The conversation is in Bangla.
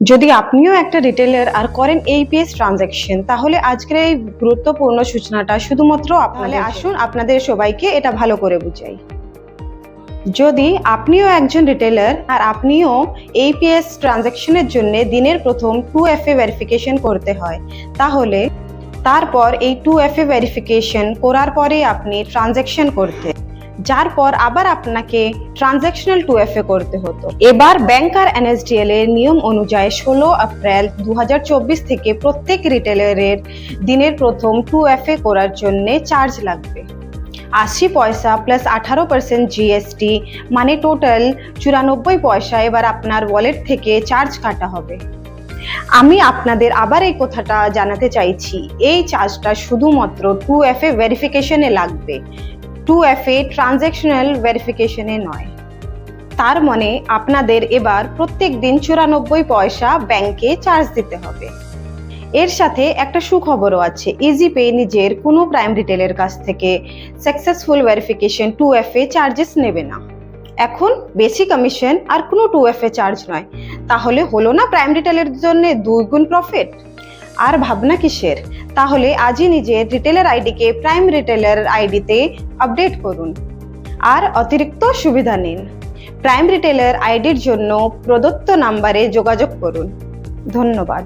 যদি আপনিও একটা রিটেলার আর করেন এইপিএস ট্রানজ্যাকশন, তাহলে আজকের এই গুরুত্বপূর্ণ সূচনাটা শুধুমাত্র আপনাদের। আসুন আপনাদের সবাইকে এটা ভালো করে বুঝাই। যদি আপনিও একজন রিটেলার আর আপনিও এইপিএস ট্রানজ্যাকশনের জন্য দিনের প্রথম 2FA ভেরিফিকেশন করতে হয়, তাহলে তারপর এই 2FA ভেরিফিকেশন করার পরে আপনি ট্রানজ্যাকশন করতে, যার পর আবার আপনাকে ট্রানজ্যাকশনাল 2FA করতে হতো। এবার ব্যাংক আর এনএসডিএল এর নিয়ম অনুযায়ী 16 এপ্রিল 2024 থেকে প্রত্যেক রিটেলারের দিনের প্রথম 2FA করার জন্য চার্জ লাগবে 80 পয়সা প্লাস 18% জিএসটি, মানে টোটাল 94 পয়সা এবার আপনার ওয়ালেট থেকে চার্জ কাটা হবে। আমি আপনাদের আবার এই কথাটা জানাতে চাইছি, এই চার্জটা শুধুমাত্র 2FA ভেরিফিকেশনে লাগবে, 2FA ট্রানজ্যাকশনাল ভেরিফিকেশনে নয়। তার মানে আপনাদের এবার প্রত্যেক দিন 94 পয়সা ব্যাংকে চার্জ দিতে হবে। এর সাথে একটা সুখবরও আছে, ইজিপে নিজের কোনো প্রাইম রিটেলের কাছ থেকে সাকসেসফুল ভেরিফিকেশন 2FA চার্জেস নেবে না। এখন বেশি কমিশন আর কোনো 2FA চার্জ নয়, তাহলে হলো না প্রাইম রিটেলের জন্য 2 গুণ প্রফিট? আর ভাবনা কিসের? তাহলে আজই নিজের রিটেলার আইডিকে প্রাইম রিটেলার আইডিতে আপডেট করুন আর অতিরিক্ত সুবিধা নিন। প্রাইম রিটেলার আইডির জন্য প্রদত্ত নাম্বারে যোগাযোগ করুন। ধন্যবাদ।